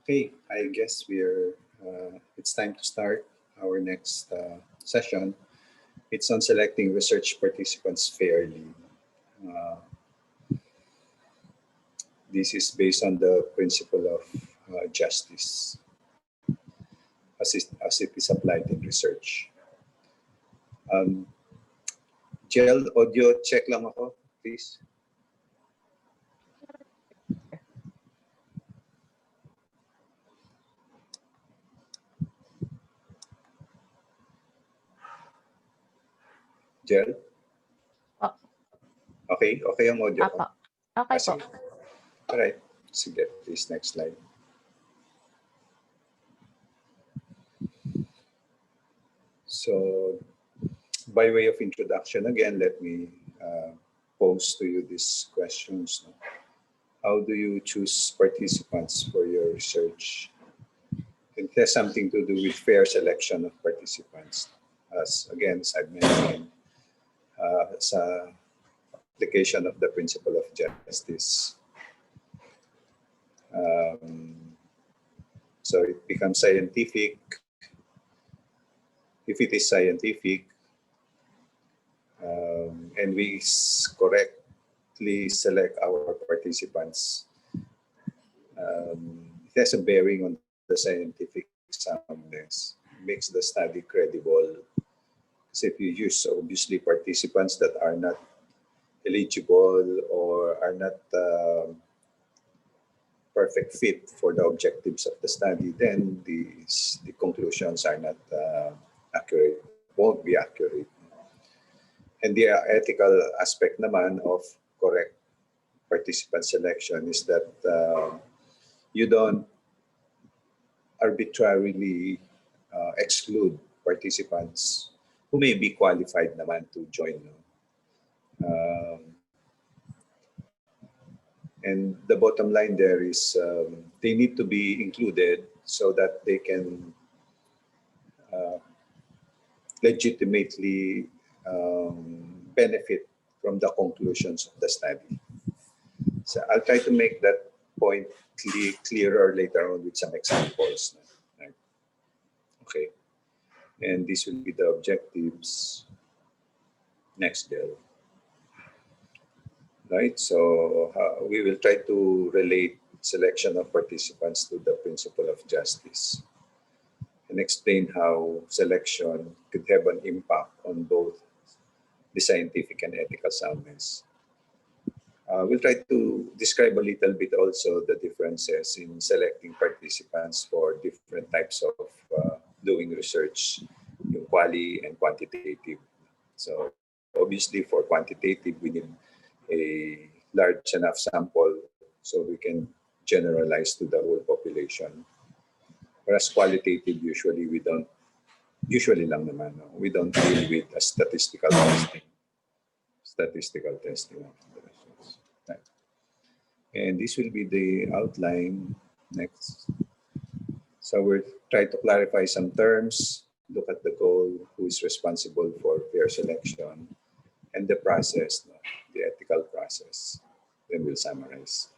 Okay, I guess it's time to start our next session. It's on selecting research participants fairly. Uh, this is based on the principle of justice as it is applied in research. Gel, audio check lang ako, please. Gel? Oh. Okay, okay ang audio ko. Okay po. Alright, sige, please, next slide. So, by way of introduction, again, let me pose to you these questions. How do you choose participants for your research? It has something to do with fair selection of participants. As I've mentioned, sa application of the principle of justice. So it becomes scientific. If it is scientific, and we correctly select our participants, it has a bearing on the scientific soundness, makes the study credible. Because if you use, obviously, participants that are not eligible or are not perfect fit for the objectives of the study, then the conclusions are not accurate, won't be accurate. And the ethical aspect naman of correct participant selection is that you don't arbitrarily exclude participants who may be qualified naman to join. And the bottom line there is they need to be included so that they can legitimately benefit from the conclusions of the study. So I'll try to make that point clearer later on with some examples. Right? Okay. And this will be the objectives. Next, Bill. Right, so we will try to relate selection of participants to the principle of justice and explain how selection could have an impact on both the scientific and ethical soundness. We'll try to describe a little bit also the differences in selecting participants for different types of doing research, quali and quantitative. So obviously for quantitative, we need a large enough sample so we can generalize to the whole population. Whereas qualitative, usually we don't deal with a statistical testing. Right. And this will be the outline next. So we'll try to clarify some terms, look at the goal, who is responsible for fair selection, and the process, the ethical process. Then we'll summarize.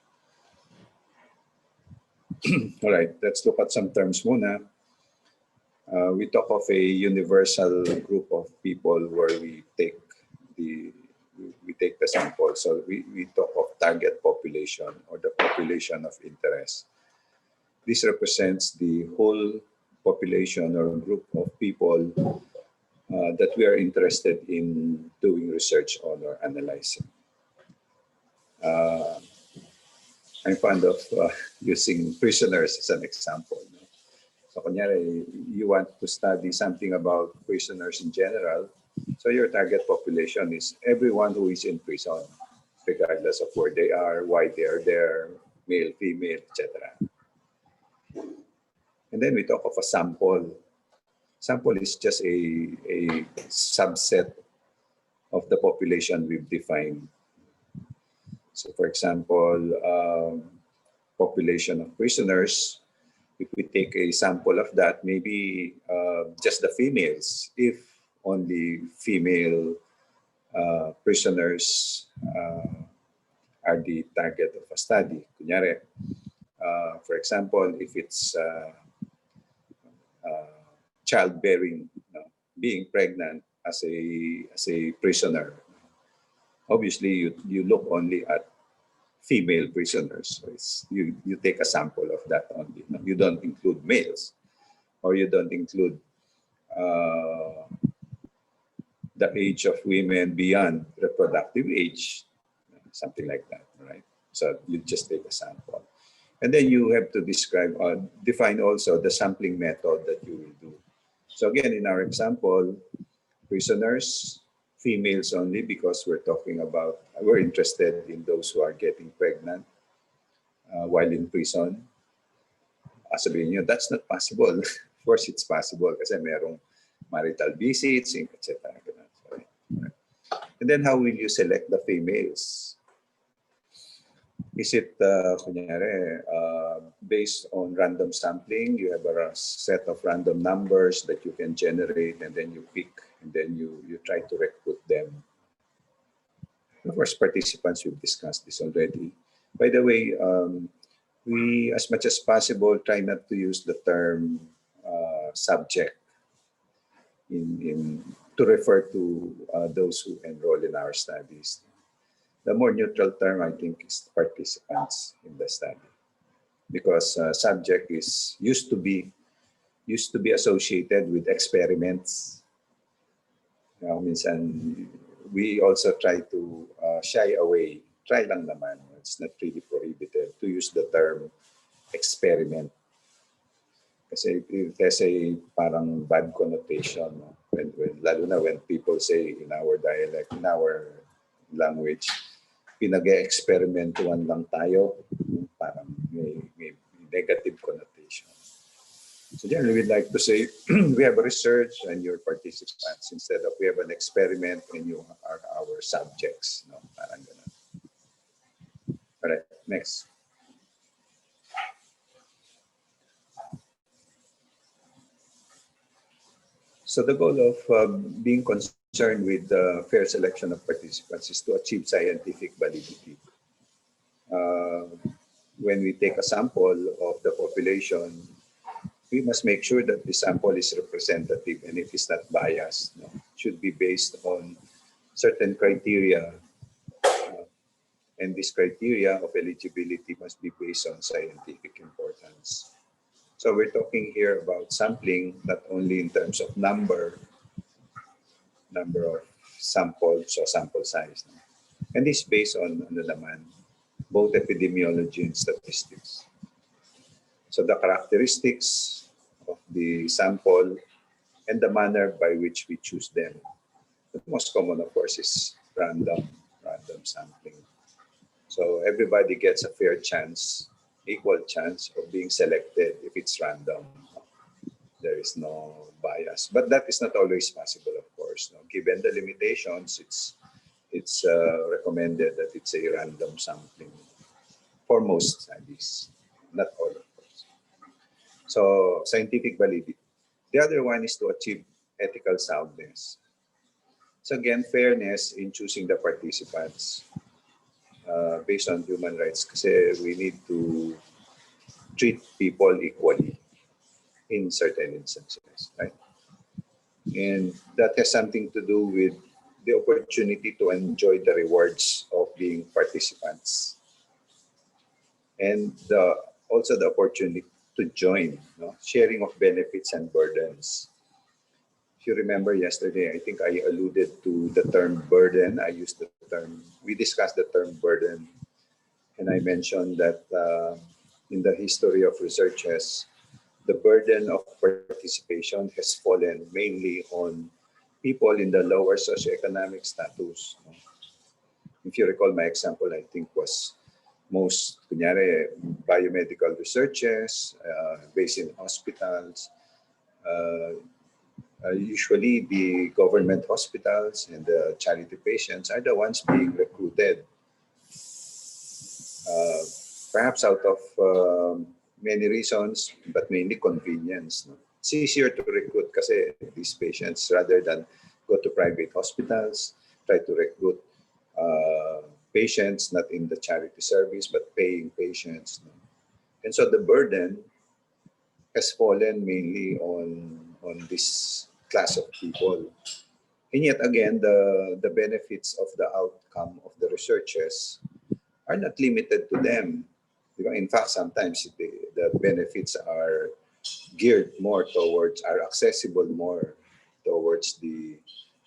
All right, let's look at some terms muna. We talk of a universal group of people where we take the sample. So we talk of target population or the population of interest. This represents the whole population or group of people that we are interested in doing research on or analyzing. I'm fond of using prisoners as an example. So, kunyari, you want to study something about prisoners in general. So your target population is everyone who is in prison, regardless of where they are, why they are there, male, female, etc. And then we talk of a sample. Sample is just a subset of the population we've defined. So for example, population of prisoners, if we take a sample of that, maybe just the females, if only female prisoners are the target of a study. Kunyari, For example, if it's childbearing, being pregnant as a prisoner, obviously you look only at female prisoners. So you take a sample of that only. You don't include males, or you don't include the age of women beyond reproductive age, something like that, right? So you just take a sample. And then you have to define also the sampling method that you will do. So again, in our example, prisoners, females only, because we're interested in those who are getting pregnant while in prison. Sabihin nyo, that's not possible. Of course, it's possible kasi merong marital visits, etc. And then how will you select the females? Is it, kunyari, based on random sampling? You have a set of random numbers that you can generate, and then you pick, and then you try to recruit them. Of course, participants, we've discussed this already. By the way, we, as much as possible, try not to use the term subject to refer to those who enroll in our studies. The more neutral term, I think, is participants in the study, because subject is used to be associated with experiments. Minsan, we also try to shy away. Try lang naman. It's not really prohibited to use the term experiment. Kasi it has a parang bad connotation. Lalo na when people say in our dialect, in our language, pinag-experimentuhan lang tayo, parang may negative connotation. So generally, we'd like to say we have research and your participants, instead of we have an experiment and you are our subjects. No? Parang ganun. All right, next. So the goal of being concerned with the fair selection of participants is to achieve scientific validity. When we take a sample of the population, we must make sure that the sample is representative, and if it's not biased, it should be based on certain criteria, and this criteria of eligibility must be based on scientific importance. So we're talking here about sampling not only in terms of number of samples or sample size, and it's based on both epidemiology and statistics. So the characteristics of the sample and the manner by which we choose them. The most common, of course, is random sampling. So everybody gets a fair chance, equal chance of being selected if it's random. There is no bias, but that is not always possible, of course. Given the limitations, it's recommended that it's a random sampling for most studies, not all, of course. So scientific validity. The other one is to achieve ethical soundness. So again, fairness in choosing the participants based on human rights, because we need to treat people equally in certain instances, right? And that has something to do with the opportunity to enjoy the rewards of being participants, and also the opportunity to join, sharing of benefits and burdens. If you remember yesterday, I think I alluded to the term burden. We discussed the term burden, and I mentioned that in the history of researches, the burden of participation has fallen mainly on people in the lower socioeconomic status. If you recall, my example, I think, was most, kunyari, biomedical researches based in hospitals. Usually the government hospitals and the charity patients are the ones being recruited. Perhaps out of many reasons, but mainly convenience. It's easier to recruit kasi these patients, rather than go to private hospitals, try to recruit patients not in the charity service but paying patients. And so the burden has fallen mainly on this class of people. And yet again, the benefits of the outcome of the researchers are not limited to them. In fact, sometimes the benefits are geared more towards, are accessible more towards the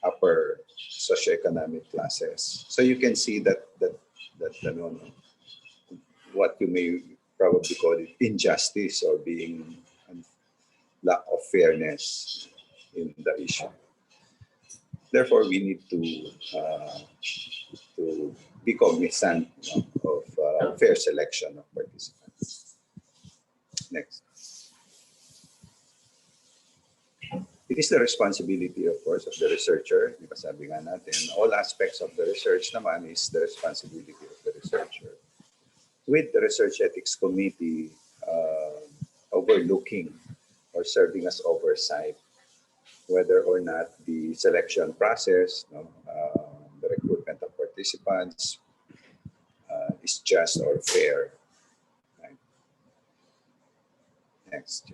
upper socioeconomic classes. So you can see that what you may probably call it injustice or being lack of fairness in the issue. Therefore, we need to be cognizant of fair selection of participants. Next. It is the responsibility, of course, of the researcher. Because sabi nga natin, all aspects of the research naman is the responsibility of the researcher. With the Research Ethics Committee overlooking or serving as oversight whether or not the selection process, the recruitment of participants is just or fair. Right? Next.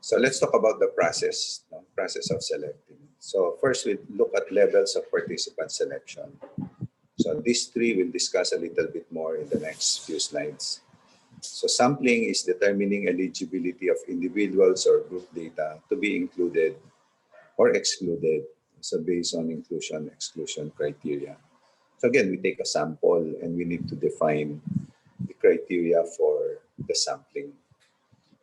So let's talk about the process, process of selecting. So first we look at levels of participant selection. So these three we'll discuss a little bit more in the next few slides. So sampling is determining eligibility of individuals or group data to be included or excluded. So based on inclusion-exclusion criteria. So again, we take a sample and we need to define the criteria for the sampling.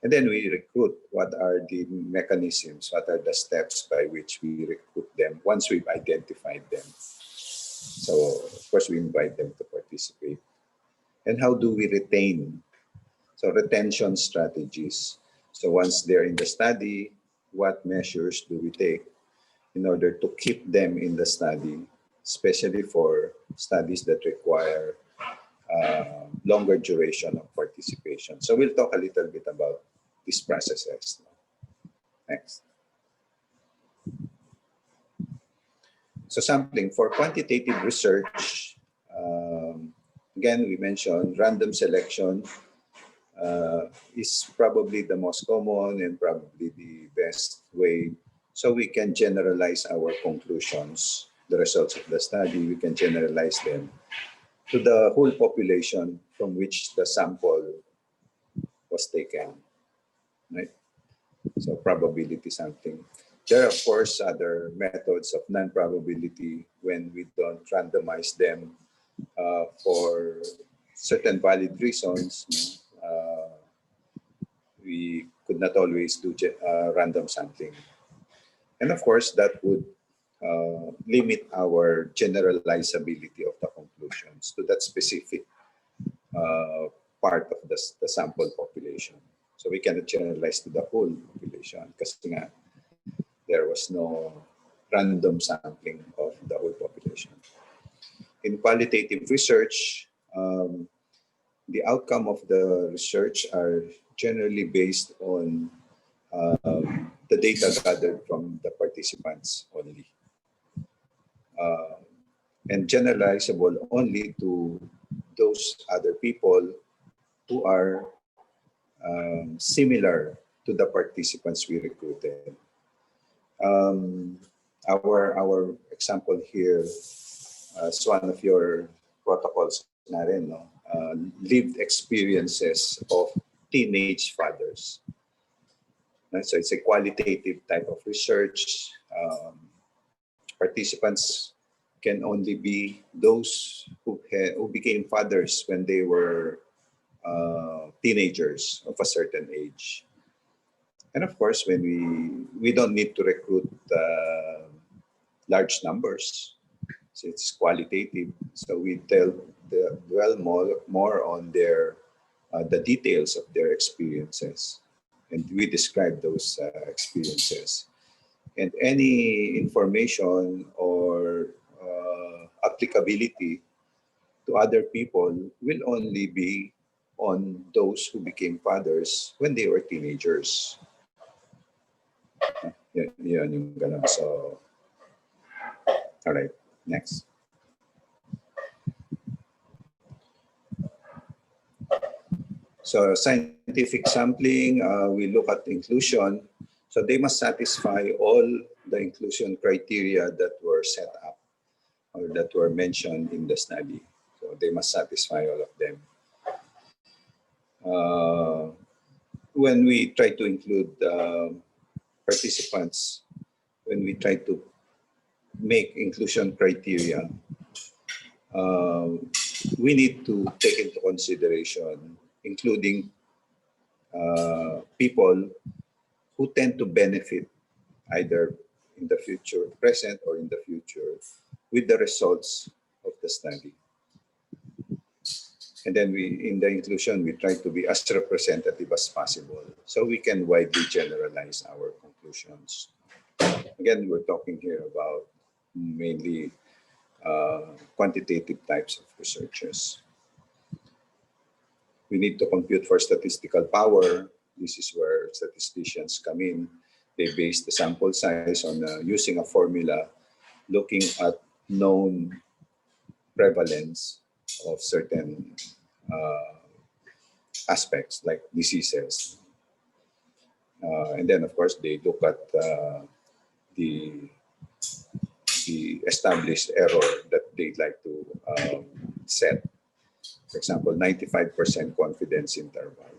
And then we recruit. What are the mechanisms? What are the steps by which we recruit them once we've identified them? So of course, we invite them to participate. And how do we retain? So retention strategies. So once they're in the study, what measures do we take in order to keep them in the study, especially for studies that require longer duration of participation. So we'll talk a little bit about these processes. Next. So sampling for quantitative research, again, we mentioned random selection is probably the most common and probably the best way. So we can generalize our conclusions, the results of the study, we can generalize them to the whole population from which the sample was taken, right? So probability sampling. There are, of course, other methods of non-probability when we don't randomize them for certain valid reasons. We could not always do random sampling. And of course, that would limit our generalizability of the conclusions to that specific part of the sample population. So we cannot generalize to the whole population because there was no random sampling of the whole population. In qualitative research, the outcome of the research are generally based on the data gathered from the participants only. And generalizable only to those other people who are similar to the participants we recruited. Our example here is one of your protocols na rin, no? Lived experiences of teenage fathers. So it's a qualitative type of research. Participants can only be those who became fathers when they were teenagers of a certain age. And of course, when we don't need to recruit large numbers, so it's qualitative. So we dwell more on the details of their experiences, and we describe those experiences. And any information or applicability to other people will only be on those who became fathers when they were teenagers. Yan yung ganun. So, all right, next. So scientific sampling, we look at inclusion. So they must satisfy all the inclusion criteria that were set up or that were mentioned in the study. So they must satisfy all of them. When we try to include participants, when we try to make inclusion criteria, we need to take into consideration including people who tend to benefit either in the future, present or in the future, with the results of the study. And then in the inclusion, we try to be as representative as possible so we can widely generalize our conclusions. Again, we're talking here about mainly quantitative types of researches. We need to compute for statistical power. This is where statisticians come in. They base the sample size on using a formula looking at known prevalence of certain aspects like diseases. And then, of course, they look at the established error that they'd like to set. For example, 95% confidence interval,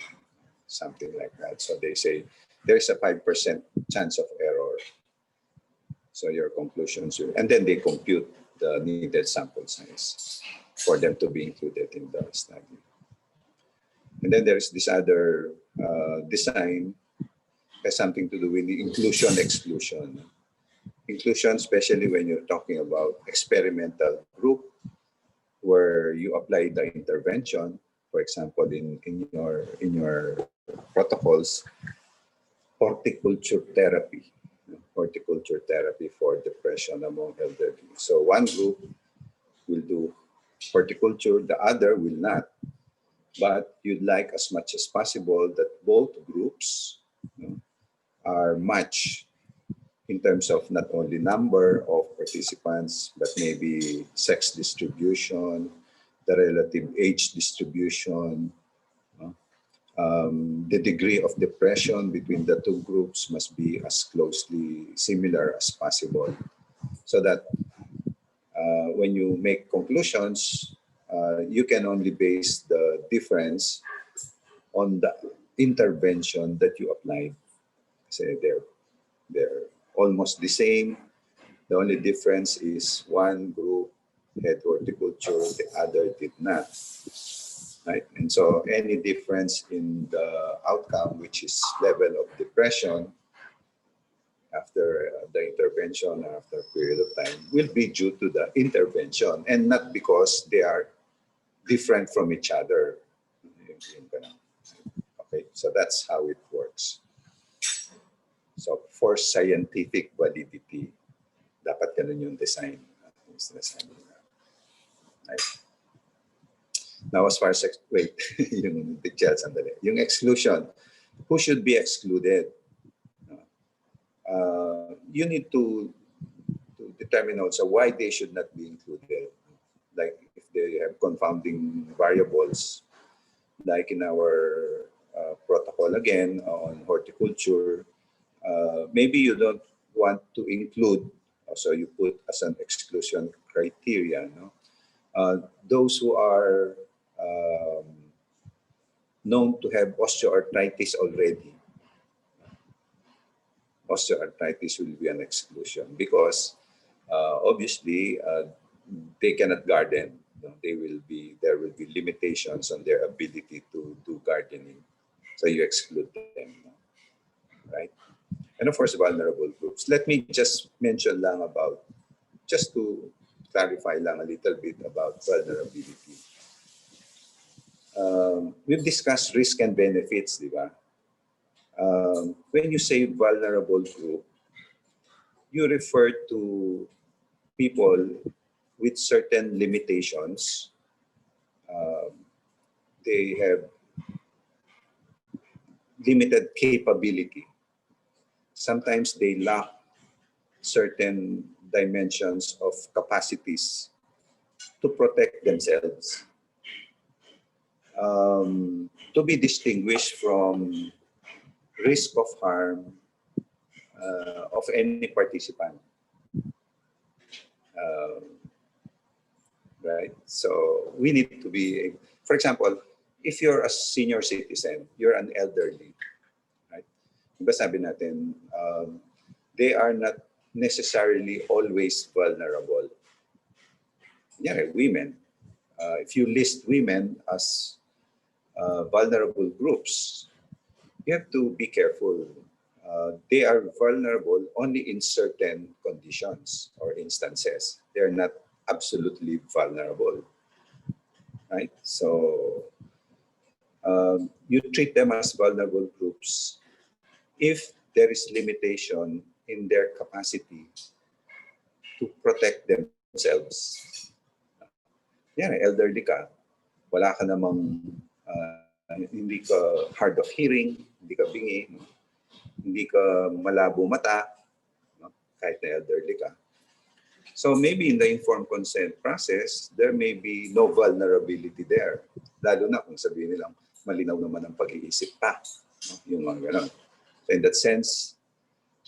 something like that. So they say there's a 5% chance of error. So your conclusions, and then they compute the needed sample size for them to be included in the study. And then there's this other design has something to do with the inclusion-exclusion. Inclusion, especially when you're talking about experimental group, where you apply the intervention, for example, in your protocols, horticulture therapy for depression among elderly. So one group will do horticulture, the other will not. But you'd like as much as possible that both groups are matched in terms of not only number of participants, but maybe sex distribution, the relative age distribution, the degree of depression between the two groups must be as closely similar as possible, so that when you make conclusions, you can only base the difference on the intervention that you applied. Say they're almost the same. The only difference is one group had horticulture, the other did not. Right? And so any difference in the outcome, which is level of depression after the intervention or after a period of time, will be due to the intervention and not because they are different from each other. Okay, so that's how it works. So for scientific validity, dapat ganun yung design. Right. Now, as far as, yung picture, sandali. Yung exclusion, who should be excluded? You need to determine also why they should not be included. Like if they have confounding variables, like in our protocol again on horticulture, maybe you don't want to include, so you put as an exclusion criteria, those who are known to have osteoarthritis already. Osteoarthritis will be an exclusion because obviously they cannot garden. There will be limitations on their ability to do gardening, so you exclude them, right? And of course, vulnerable groups. Let me just mention lang about, just to clarify lang a little bit about vulnerability. We've discussed risk and benefits, di ba? When you say vulnerable group, you refer to people with certain limitations. They have limited capability. Sometimes they lack certain dimensions of capacities to protect themselves. to be distinguished from risk of harm of any participant. Right? So we need to be, for example, if you're a senior citizen, you're an elderly, right? Diba sabi natin, they are not necessarily always vulnerable. Yeah, women. If you list women as vulnerable groups, you have to be careful. They are vulnerable only in certain conditions or instances. They're not absolutely vulnerable, right? So you treat them as vulnerable groups if there is limitation in their capacity to protect themselves. Yan, elderly ka, wala ka namang, hindi ka hard of hearing, hindi ka bingi, no? Hindi ka malabo mata, no? Kahit na elderly ka. So maybe in the informed consent process, there may be no vulnerability there. Lalo na kung sabihin nilang malinaw naman ang pag-iisip pa. No? Yung mga ganon. So in that sense,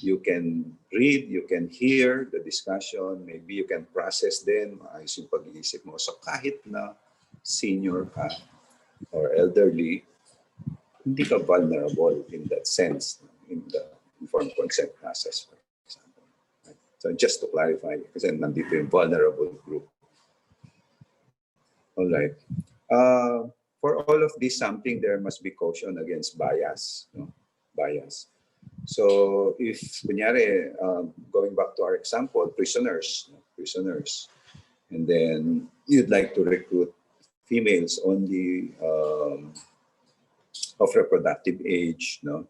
you can read, you can hear the discussion, maybe you can process din, maayos yung pag-iisip mo. So kahit na senior ka or elderly, hindi ka vulnerable in that sense, in the informed consent process, for example. Right? So just to clarify, kasi nandito yung vulnerable group. All right. For all of this something, there must be caution against bias. No? Bias. So if, kunyari, going back to our example, prisoners, and then you'd like to recruit females only of reproductive age, no?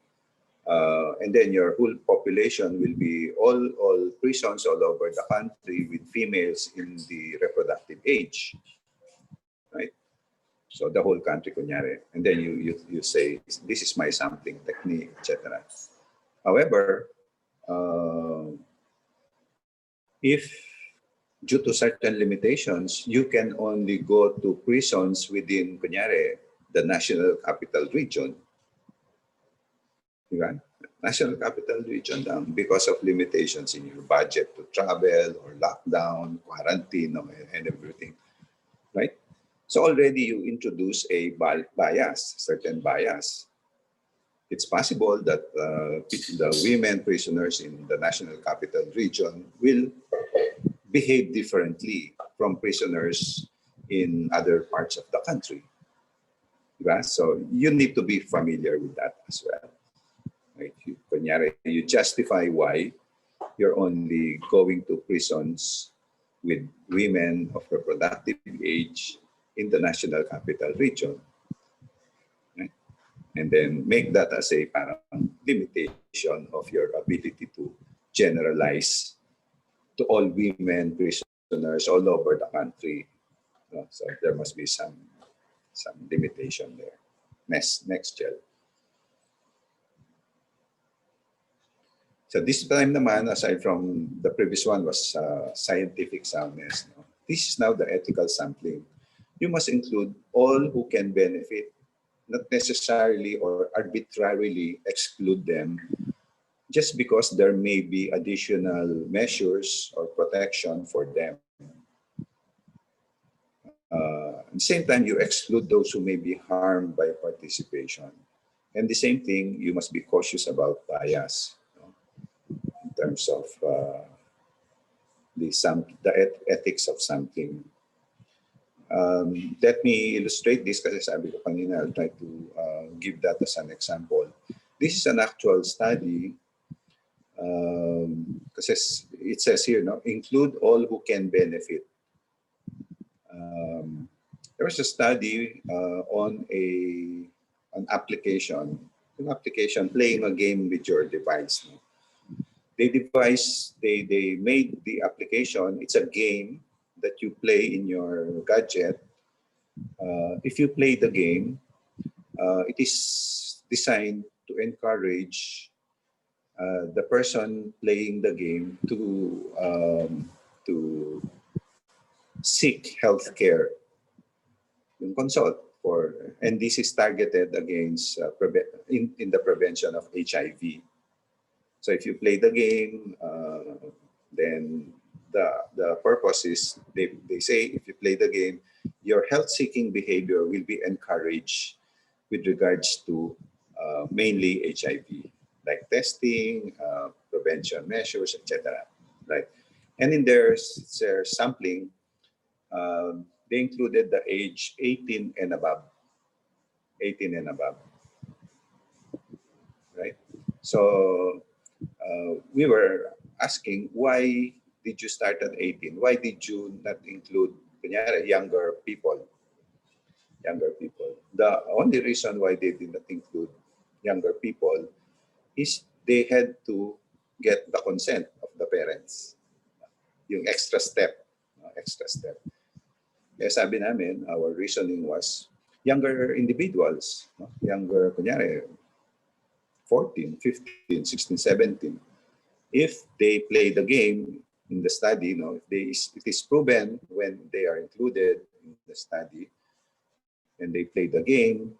And then your whole population will be all prisons all over the country with females in the reproductive age, right? So the whole country, kunyari, and then you say, this is my sampling technique, etc. However, if due to certain limitations, you can only go to prisons within, kunyari, the National Capital Region. Diba? National Capital Region lang because of limitations in your budget to travel or lockdown, quarantine, and everything. Right? So already you introduce a bias, certain bias. It's possible that the women prisoners in the National Capital Region will behave differently from prisoners in other parts of the country. Right? So you need to be familiar with that as well. Right? You justify why you're only going to prisons with women of reproductive age in the National Capital Region. Right? And then make that as a parang limitation of your ability to generalize to all women prisoners all over the country. So there must be some limitation there. Next gel. So this time naman, aside from the previous one was scientific soundness. No? This is now the ethical sampling. You must include all who can benefit, not necessarily or arbitrarily exclude them just because there may be additional measures or protection for them. At the same time, you exclude those who may be harmed by participation. And the same thing, you must be cautious about bias, you know, in terms of the ethics of sampling. Let me illustrate this kasi sabi ko kanina, I'll try to give that as an example. This is an actual study kasi it says here, no, include all who can benefit. There was a study on an application playing a game with your device. No? They made the application. It's a game that you play in your gadget. If you play the game, it is designed to encourage the person playing the game to seek healthcare. Yung consult. and this is targeted against in the prevention of HIV. So if you play the game, then the purpose is they say if you play the game, your health-seeking behavior will be encouraged with regards to mainly HIV, like testing, prevention measures, etc. Right, and in their sampling, they included the age 18 and above. 18 and above, right? So we were asking, why did you start at 18? Why did you not include kunyari, younger people? Younger people. The only reason why they did not include younger people is they had to get the consent of the parents. Yung extra step. Extra step. Kaya sabi namin, our reasoning was, younger individuals, younger, kunyari, 14, 15, 16, 17, if they play the game in the study, it is proven when they are included in the study and they play the game,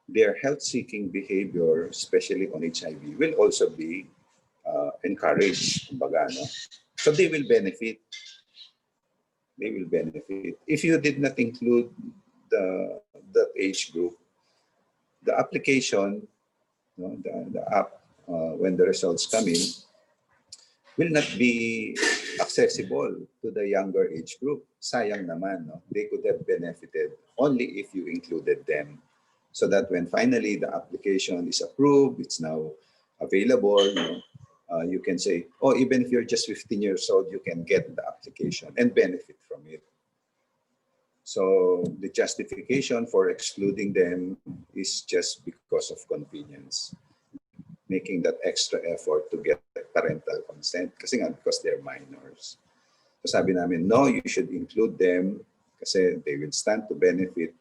their health-seeking behavior, especially on HIV, will also be encouraged. Kumbaga, no? So they will benefit. They will benefit. If you did not include that age group, the application, the app, when the results come in, will not be accessible to the younger age group. Sayang naman, no? They could have benefited only if you included them. So that when finally the application is approved, it's now available, you can say, oh, even if you're just 15 years old, you can get the application and benefit from it. So the justification for excluding them is just because of convenience, making that extra effort to get parental consent kasi nga because they're minors. So sabi namin, no, you should include them kasi they will stand to benefit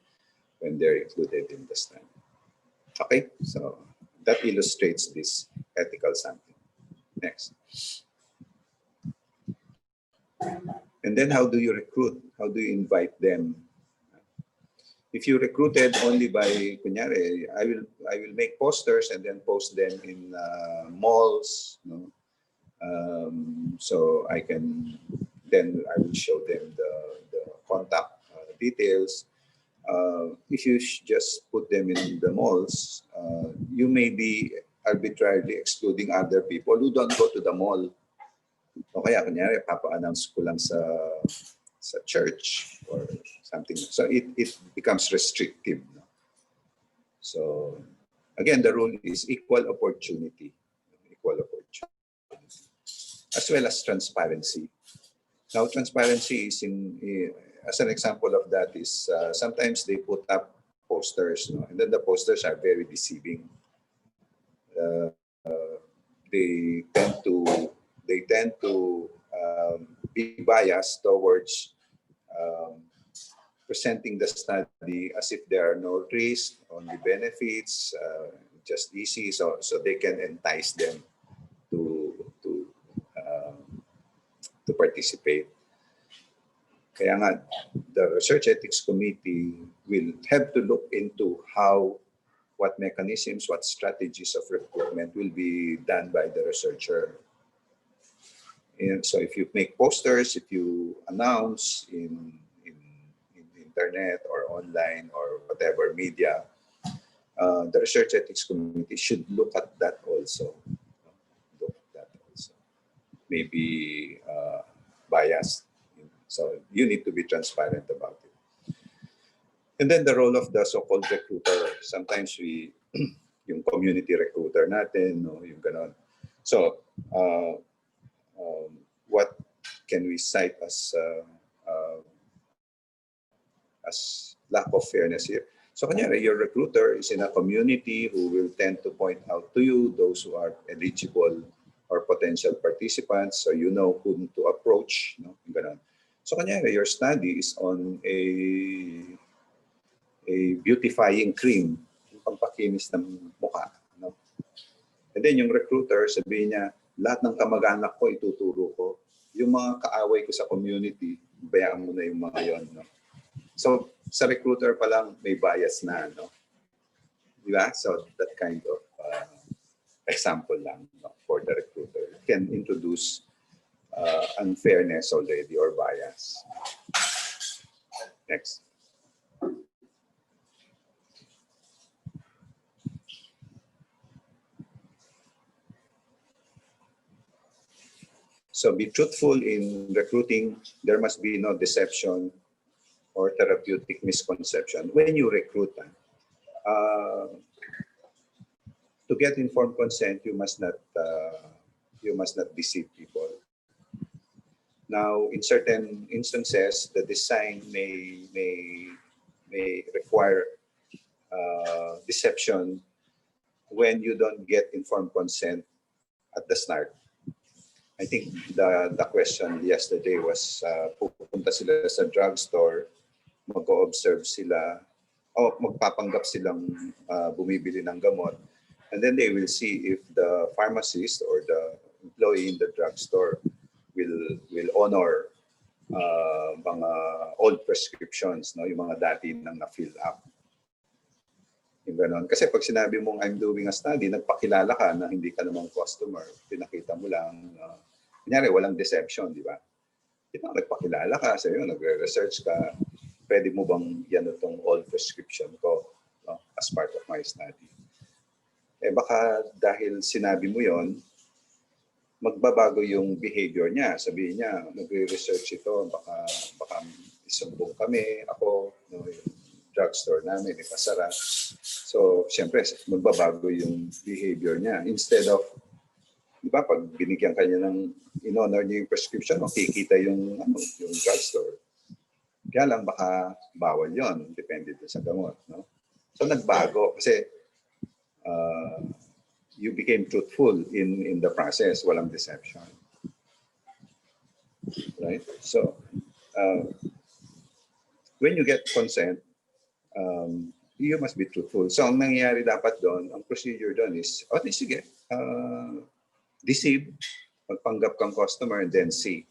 when they're included in the study. Okay, so that illustrates this ethical sampling. Next. And then how do you recruit? How do you invite them? If you recruited only by, kunyari, I will make posters and then post them in malls, so I will show them the contact details. If you just put them in the malls, you may be arbitrarily excluding other people who don't go to the mall. O kaya, kunyari, papa-announce ko lang sa church or something. So it becomes restrictive. No? So again, the rule is equal opportunity, as well as transparency. Now, transparency is as an example of that is sometimes they put up posters, and then the posters are very deceiving. They tend to be biased towards presenting the study as if there are no risks, only benefits, just easy, so they can entice them to participate. Kaya nga, the Research Ethics Committee will have to look into what mechanisms, what strategies of recruitment will be done by the researcher. And so if you make posters, if you announce in internet or online or whatever media, the Research Ethics Committee should look at that also. Maybe biased. So you need to be transparent about it. And then the role of the so-called recruiter. Sometimes yung community recruiter natin, yung ganon. So what can we cite as lack of fairness here? So kunyari, your recruiter is in a community who will tend to point out to you those who are eligible or potential participants, so you know whom to approach. Yung ganon. So kunyari, your study is on a beautifying cream, yung pampakinis ng mukha. And then yung recruiter, sabihin niya, lahat ng kamag-anak ko ituturo ko. Yung mga kaaway ko sa community, bayaan mo na yung mga yon. So sa recruiter pa lang may bias na, no? Di ba? So that kind of example lang, no, for the recruiter can introduce unfairness already or bias. Next. So be truthful in recruiting. There must be no deception or therapeutic misconception when you recruit. To get informed consent, you must not deceive people. Now, in certain instances, the design may require deception when you don't get informed consent at the start. I think the question yesterday was pupunta sila sa drugstore, mag-o-observe sila, o magpapanggap silang bumibili ng gamot, and then they will see if the pharmacist or the employee in the drugstore will honor mga old prescriptions, no, yung mga dati nang na-fill up. Yung ganon. Kasi pag sinabi mong I'm doing a study, nagpakilala ka na hindi ka namang customer, pinakita mo lang, kunyari walang deception, di ba? Nagpakilala ka, sa'yo, nagre-research ka, pwede mo bang yan itong old prescription ko, no, as part of my study? Eh baka dahil sinabi mo yon, magbabago yung behavior niya. Sabihin niya, nagre-research ito, baka isumbong kami, ako, no, yung drugstore namin, ipasara. So, siyempre, magbabago yung behavior niya. Instead of, di ba, pag binigyan kanya ng in-honor niya yung prescription, makikita yung drugstore. Kaya lang, baka bawal yon, depende din sa gamot. No? So, nagbago kasi you became truthful in the process, walang deception. Right? So, when you get consent, you must be truthful. So, ang nangyayari dapat doon, ang procedure doon is, sige, deceive, magpanggap kang customer, and then see.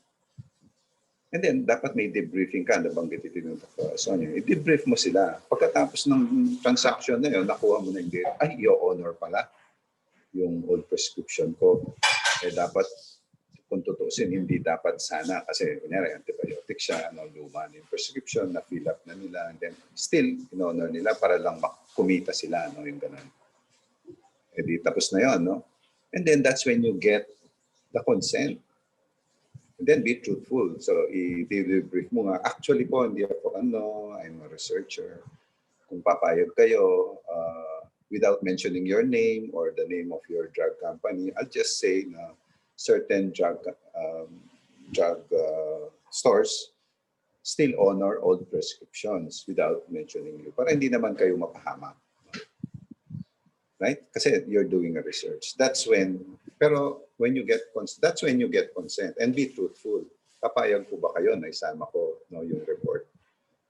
And then, dapat may debriefing ka, nabanggit ito yung Sonia. I-debrief mo sila. Pagkatapos ng transaction na yun, nakuha mo na yung data, ay, i-honor pala yung old prescription ko. Eh, dapat, kung tutusin, hindi dapat sana, kasi kunyari, antibiotic siya, luma na yung prescription, na-fill up na nila, and then still, in-honor nila para lang kumita sila, no, yung ganun. Eh, di tapos na yun, no? And then, that's when you get the consent. And then, be truthful. So, i-debrief mo nga, actually po, hindi ako I'm a researcher. Kung papayag kayo, without mentioning your name or the name of your drug company, I'll just say na certain drug stores still honor old prescriptions without mentioning you. Para hindi naman kayo mapahamak. Right? Kasi you're doing a research. That's when you get consent and be truthful. Papayag po ba kayo na isama ko, no, yung report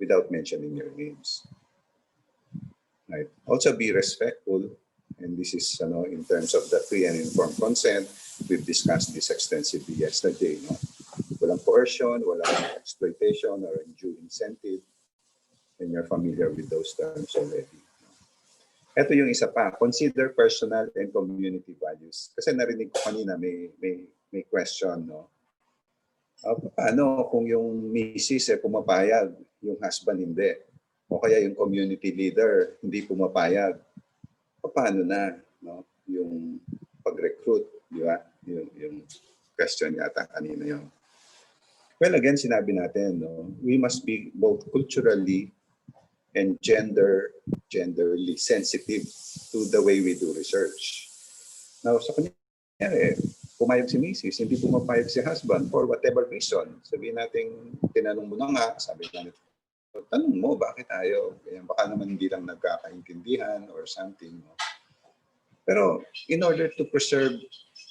without mentioning your names. Right. Also be respectful, and this is in terms of the free and informed consent. We've discussed this extensively yesterday. No? Walang coercion, walang exploitation or undue incentive, and you're familiar with those terms already. Ito yung isa pa, consider personal and community values. Kasi narinig ko kanina may question, no? Paano kung yung misis pumapayag, yung husband hindi? O kaya yung community leader hindi pumapayag, paano na, no, yung pag-recruit, di ba? Yung question yata kanina yun. Well, again, sinabi natin, no, we must be both culturally and genderly sensitive to the way we do research. Now, sa kanya, pumayag si misis, hindi pumapayag si husband for whatever reason. Sabihin natin, tinanong mo na nga, sabi natin, tanong mo, bakit ayaw? Kaya baka naman hindi lang nagkakaintindihan or something. No? Pero in order to preserve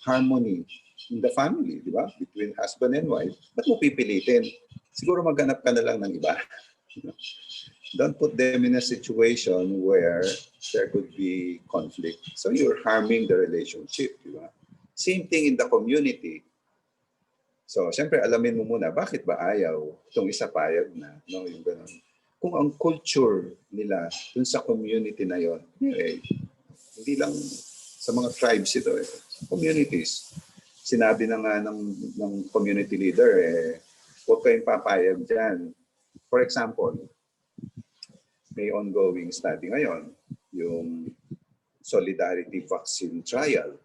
harmony in the family, di ba? Between husband and wife, ba't mo pipilitin? Siguro maghanap ka na lang ng iba. Don't put them in a situation where there could be conflict. So you're harming the relationship, di ba? Same thing in the community. So, siyempre, alamin mo muna, bakit ba ayaw? Itong isa payag na, no? Yung ganun. kung ang culture nila dun sa community na yon, hindi lang sa mga tribes ito, communities. Sinabi na nga ng community leader, huwag kayong papayag dyan. For example, may ongoing study ngayon, yung solidarity vaccine trial.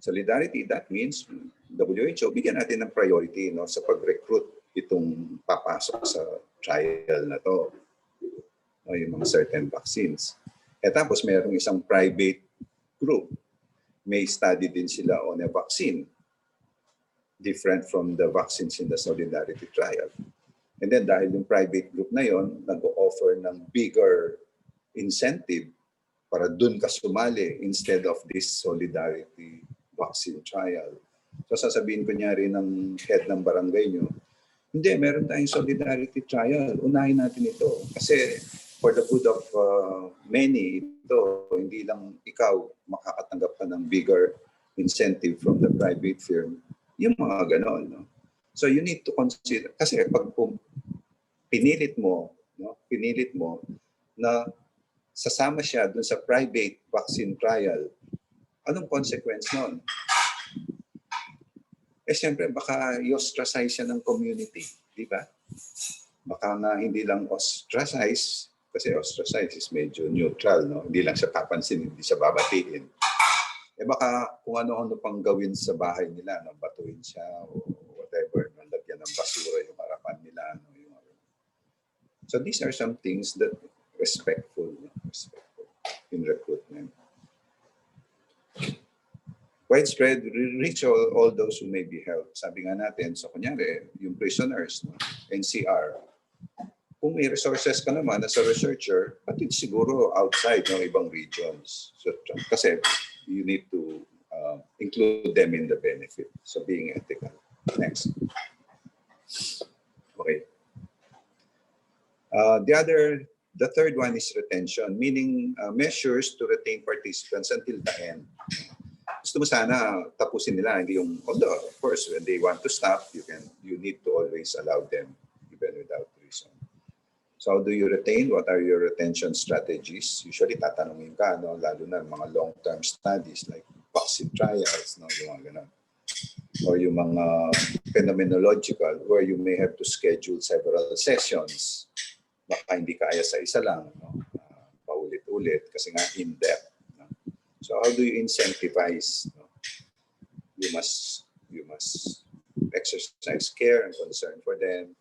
Solidarity, that means WHO, bigyan natin ng priority sa pag-recruit itong papasok sa trial na to, yung mga certain vaccines. Tapos mayroong isang private group, may study din sila on a vaccine different from the vaccines in the solidarity trial. And then dahil yung private group na yon nag-o-offer ng bigger incentive para dun ka sumali instead of this solidarity vaccine trial. So sasabihin ko niya rin ng head ng barangay nyo, hindi, meron tayong solidarity trial. Unahin natin ito. Kasi for the good of many, ito, hindi lang ikaw makakatanggap ka ng bigger incentive from the private firm. Yung mga ganon. No? So you need to consider, kasi pag pinilit mo na sasama siya dun sa private vaccine trial, anong consequence nun? Siyempre, baka i-ostracize siya ng community, di ba? Baka nga hindi lang ostracize, kasi ostracize is medyo neutral, no? Hindi lang siya papansin, hindi siya babatiin. Baka kung ano-ano pang gawin sa bahay nila, no? Batuin siya o whatever, no? Lagyan ng basura yung harapan nila. No? So these are some things that respectful in recruitment. Widespread, reach all those who may be helped. Sabi nga natin, so kunyari, yung prisoners, no? NCR, kung may resources ka naman as a researcher, pati siguro outside ng ibang regions. So, kasi you need to include them in the benefit. So being ethical. Next. Okay. The third one is retention, meaning measures to retain participants until the end. Gusto mo sana tapusin nila, hindi yung, although of course when they want to stop, you need to always allow them even without reason. So how do you retain? What are your retention strategies? Usually tatanungin ka, no? Lalo na mga long-term studies like vaccine trials, no? Yung mga ganun. Or yung mga phenomenological where you may have to schedule several sessions. Baka hindi kaya sa isa lang, no? Paulit-ulit kasi nga in-depth. No? So how do you incentivize? No? You must exercise care and concern for them.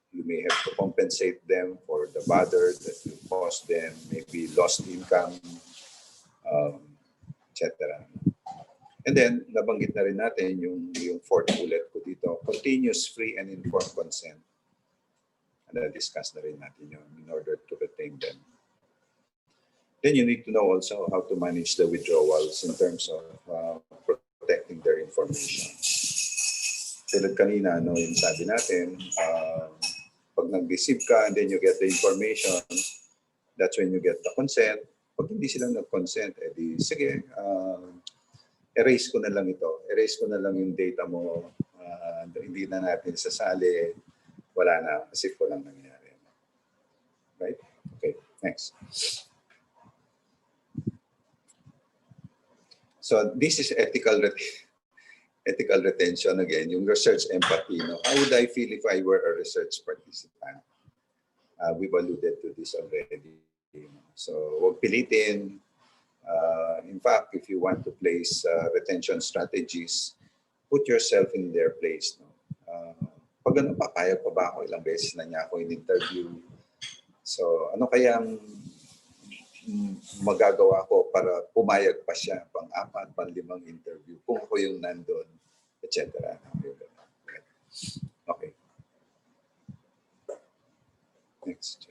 You may have to compensate them for the bother that you cause them, maybe lost income, etc. And then, nabanggit na rin natin yung fourth bullet ko dito, continuous free and informed consent. And na-discuss na rin natin yun in order to retain them. Then you need to know also how to manage the withdrawals in terms of protecting their information. Tulad kanina, no, yung sabi natin, pag nag-receive ka and then you get the information, that's when you get the consent. Pag hindi sila nag-consent, edi sige, erase ko na lang ito. Erase ko na lang yung data mo. Hindi na natin sasali. Wala na, kasi ko lang nangyari. Right? Okay, next. So this is ethical retention again, yung research empathy. No? How would I feel if I were a research participant? We've alluded to this already. So huwag pilitin. In fact, if you want to place retention strategies, put yourself in their place. No? Pag ano, papayag pa ba ako? Ilang beses na niya ako in-interview. So ano kayang magagawa ko para pumayag pa siya pang-4, pang-5 interview kung ako yung nandun, etc. Okay. Next.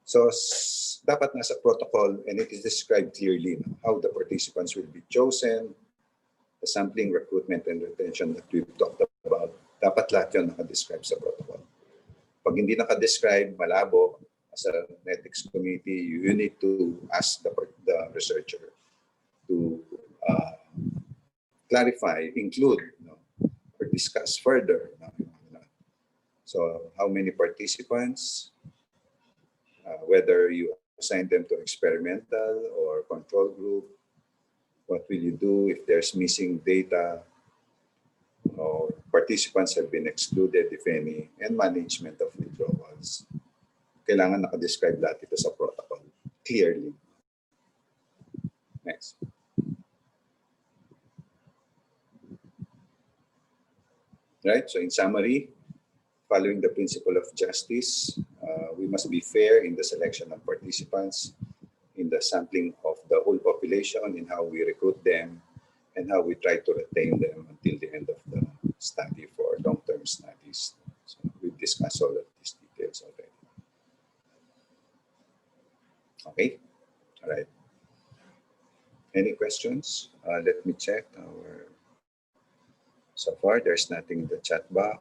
So, dapat nasa protocol and it is described clearly how the participants will be chosen, the sampling, recruitment, and retention that we've talked about. Dapat lahat yun nakadescribe sa protocol. Pag hindi nakadescribe, malabo, as an ethics committee, you need to ask the researcher to clarify, include, or discuss further. So, how many participants? whether you assign them to experimental or control group, what will you do if there's missing data, or participants have been excluded, if any, and management of withdrawals. Kailangan nakadescribe lahat ito sa protocol clearly. Next. Right, so in summary, following the principle of justice, we must be fair in the selection of participants, in the sampling of the whole population, in how we recruit them, and how we try to retain them until the end of the study for long-term studies. So we've discussed all of these details already. Okay, all right. Any questions? Let me check our... So far, there's nothing in the chat box.